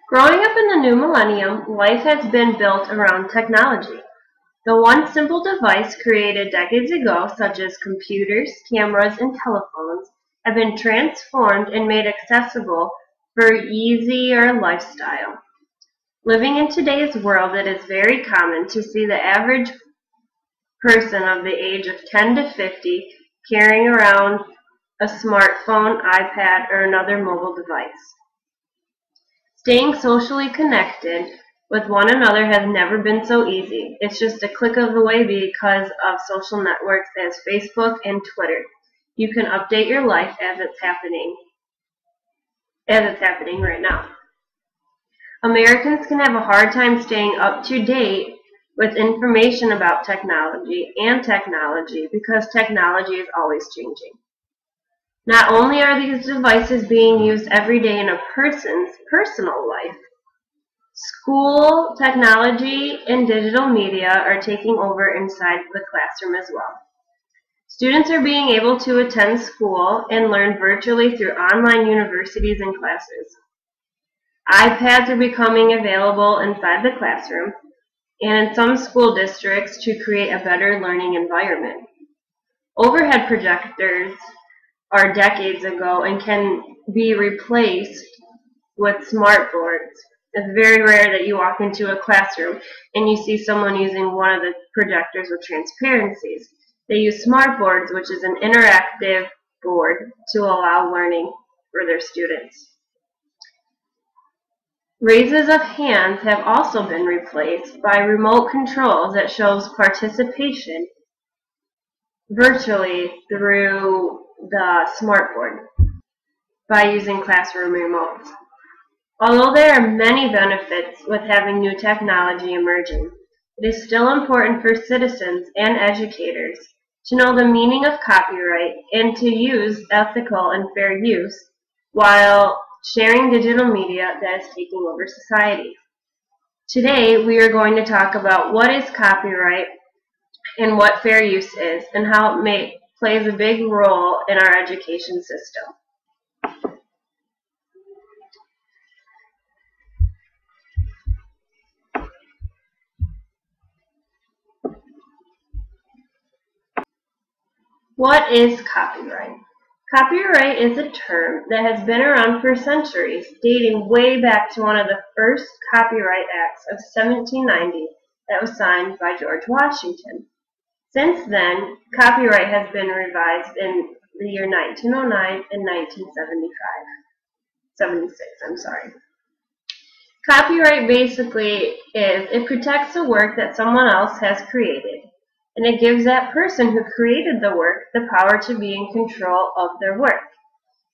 Growing up in the new millennium, life has been built around technology. The one simple device created decades ago, such as computers, cameras, and telephones, have been transformed and made accessible for easier lifestyle. Living in today's world, it is very common to see the average person of the age of 10 to 50 carrying around a smartphone, iPad, or another mobile device. Staying socially connected with one another has never been so easy. It's just a click of away because of social networks as Facebook and Twitter. You can update your life as it's happening right now. Americans can have a hard time staying up to date with information about technology because technology is always changing. Not only are these devices being used every day in a person's personal life, school, technology, and digital media are taking over inside the classroom as well. Students are being able to attend school and learn virtually through online universities and classes. iPads are becoming available inside the classroom and in some school districts to create a better learning environment. Overhead projectors are decades ago and can be replaced with smart boards. It's very rare that you walk into a classroom and you see someone using one of the projectors with transparencies. They use smart boards, which is an interactive board to allow learning for their students. Raises of hands have also been replaced by remote controls that shows participation virtually through the smartboard by using classroom remotes. Although there are many benefits with having new technology emerging, it is still important for citizens and educators to know the meaning of copyright and to use ethical and fair use while sharing digital media that is taking over society. Today, we are going to talk about what is copyright and what fair use is and how it plays a big role in our education system. What is copyright? Copyright is a term that has been around for centuries, dating way back to one of the first Copyright Acts of 1790 that was signed by George Washington. Since then, copyright has been revised in the year 1909 and 1976. Copyright basically is it protects a work that someone else has created, and it gives that person who created the work the power to be in control of their work.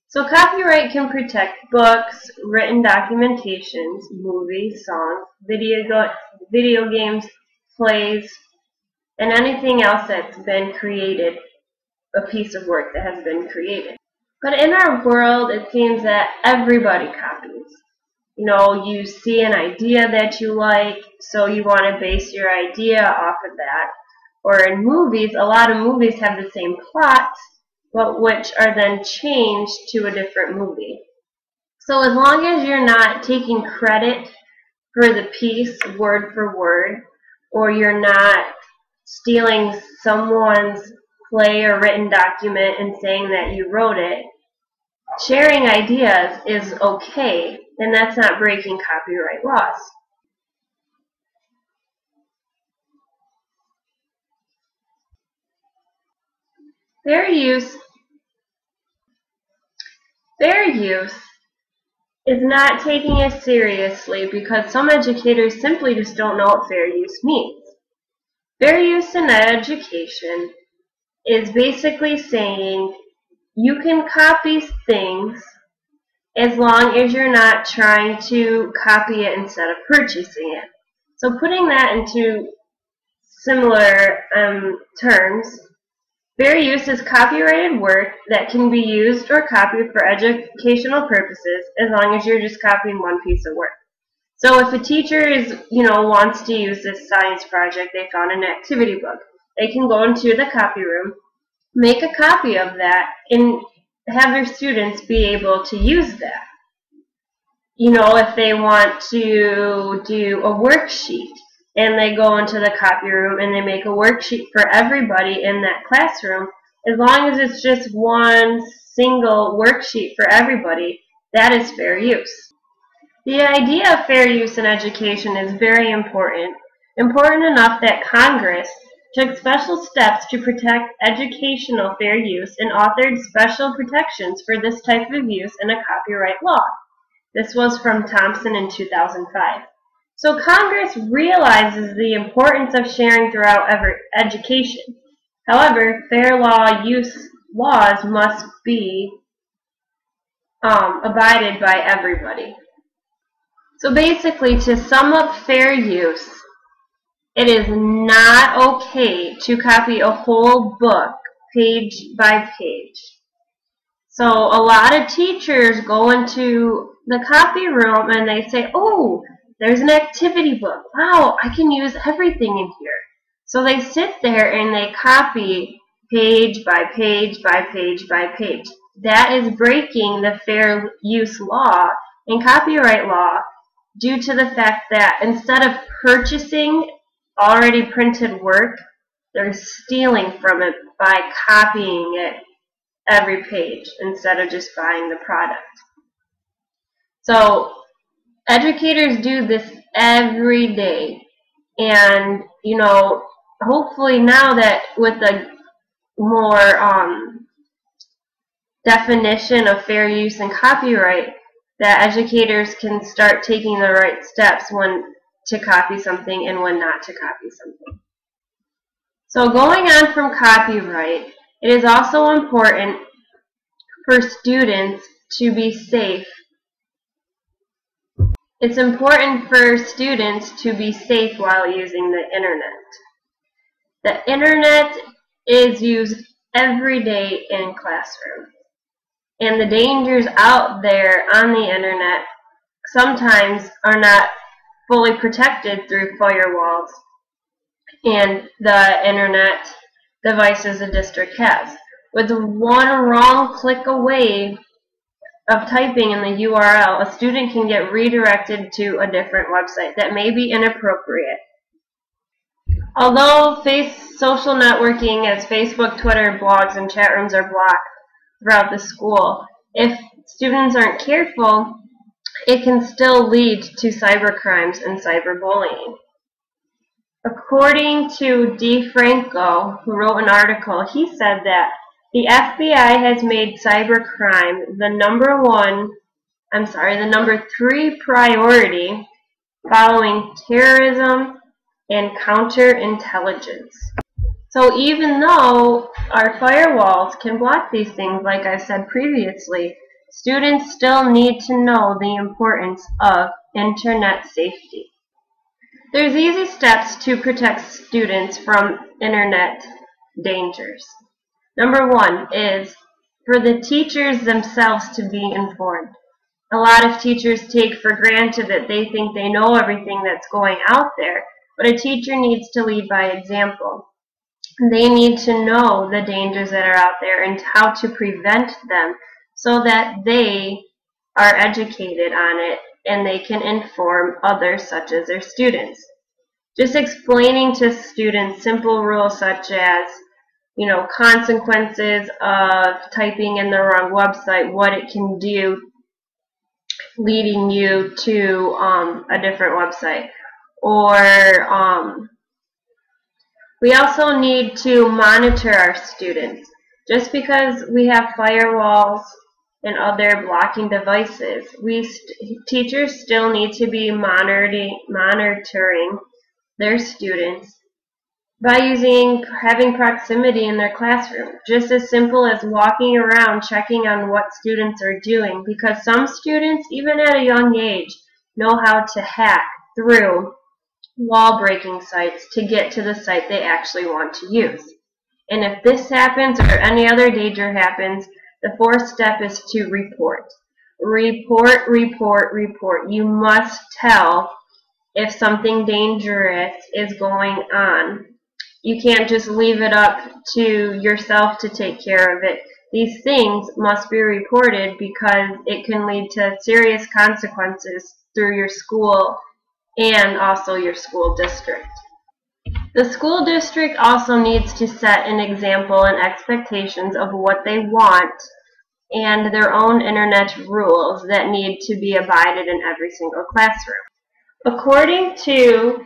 So copyright can protect books, written documentations, movies, songs, video games, plays, and anything else that's been created, a piece of work that has been created. But in our world, it seems that everybody copies. You see an idea that you like, so you want to base your idea off of that. Or in movies, a lot of movies have the same plot, but which are then changed to a different movie. So as long as you're not taking credit for the piece word for word, or you're not stealing someone's play or written document and saying that you wrote it, sharing ideas is okay, and that's not breaking copyright laws. Fair use is not taking it seriously because some educators simply just don't know what fair use means. Fair use in education is basically saying you can copy things as long as you're not trying to copy it instead of purchasing it. So putting that into similar terms, fair use is copyrighted work that can be used or copied for educational purposes as long as you're just copying one piece of work. So if a teacher wants to use this science project they found in an activity book, they can go into the copy room, make a copy of that, and have their students be able to use that. if they want to do a worksheet and they go into the copy room and they make a worksheet for everybody in that classroom, as long as it's just one single worksheet for everybody, that is fair use. The idea of fair use in education is very important enough that Congress took special steps to protect educational fair use and authored special protections for this type of use in a copyright law. This was from Thompson in 2005. So Congress realizes the importance of sharing throughout education. However, fair use laws must be abided by everybody. So basically, to sum up fair use, it is not okay to copy a whole book page by page. So a lot of teachers go into the copy room and they say, oh, there's an activity book. Wow, I can use everything in here. So they sit there and they copy page by page by page by page. That is breaking the fair use law and copyright law due to the fact that instead of purchasing already printed work, they're stealing from it by copying it every page instead of just buying the product. So educators do this every day, and hopefully now that with the more definition of fair use and copyright, that educators can start taking the right steps when to copy something and when not to copy something. So going on from copyright, it is also important for students to be safe. It's important for students to be safe while using the internet. The internet is used every day in classrooms. And the dangers out there on the internet sometimes are not fully protected through firewalls and the internet devices the district has. With one wrong click away of typing in the URL, a student can get redirected to a different website that may be inappropriate. Although social networking as Facebook, Twitter, blogs, and chat rooms are blocked throughout the school, if students aren't careful, it can still lead to cybercrimes and cyberbullying. According to DeFranco, who wrote an article, he said that the FBI has made cybercrime the number 3 priority following terrorism and counterintelligence. So even though our firewalls can block these things, like I said previously, students still need to know the importance of internet safety. There's easy steps to protect students from internet dangers. Number 1 is for the teachers themselves to be informed. A lot of teachers take for granted that they think they know everything that's going out there, but a teacher needs to lead by example. They need to know the dangers that are out there and how to prevent them so that they are educated on it and they can inform others such as their students. Just explaining to students simple rules such as consequences of typing in the wrong website, what it can do leading you to a different website. Or we also need to monitor our students. Just because we have firewalls and other blocking devices, teachers still need to be monitoring their students by having proximity in their classroom. Just as simple as walking around checking on what students are doing, because some students, even at a young age, know how to hack through wall-breaking sites to get to the site they actually want to use. And if this happens or any other danger happens, the 4th step is to report. Report, report, report. You must tell if something dangerous is going on. You can't just leave it up to yourself to take care of it. These things must be reported because it can lead to serious consequences through your school and also your school district. The school district also needs to set an example and expectations of what they want and their own internet rules that need to be abided in every single classroom. According to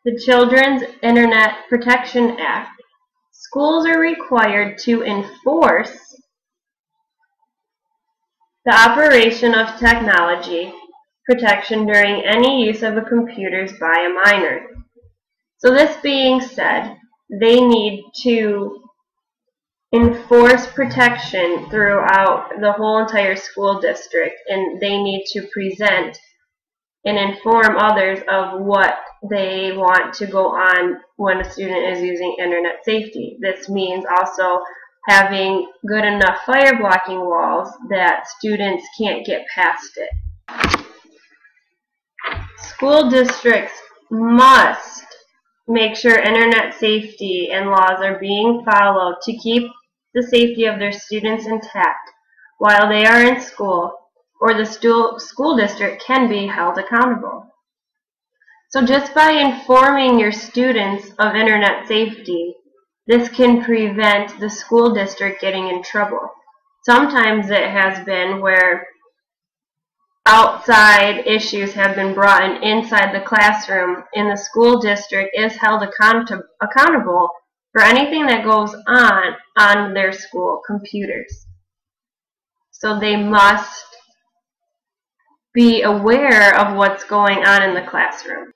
the Children's Internet Protection Act, schools are required to enforce the operation of technology protection during any use of a computer by a minor. So this being said, they need to enforce protection throughout the whole entire school district, and they need to present and inform others of what they want to go on when a student is using internet safety. This means also having good enough fire blocking walls that students can't get past it. School districts must make sure internet safety and laws are being followed to keep the safety of their students intact while they are in school, or the school district can be held accountable. So just by informing your students of internet safety, this can prevent the school district getting in trouble. Sometimes it has been where outside issues have been brought in inside the classroom, and the school district is held accountable for anything that goes on their school computers. So they must be aware of what's going on in the classroom.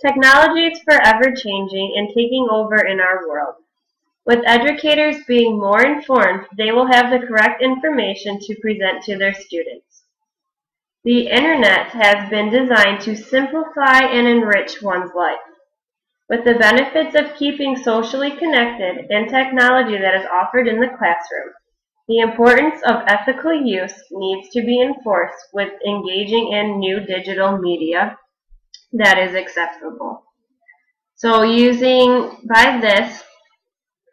Technology is forever changing and taking over in our world. With educators being more informed, they will have the correct information to present to their students. The internet has been designed to simplify and enrich one's life. With the benefits of keeping socially connected and technology that is offered in the classroom, the importance of ethical use needs to be enforced with engaging in new digital media that is acceptable. So by this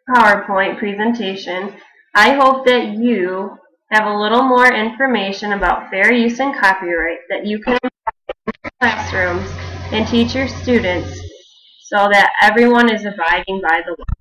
PowerPoint presentation, I hope that you have a little more information about fair use and copyright that you can apply in classrooms and teach your students so that everyone is abiding by the law.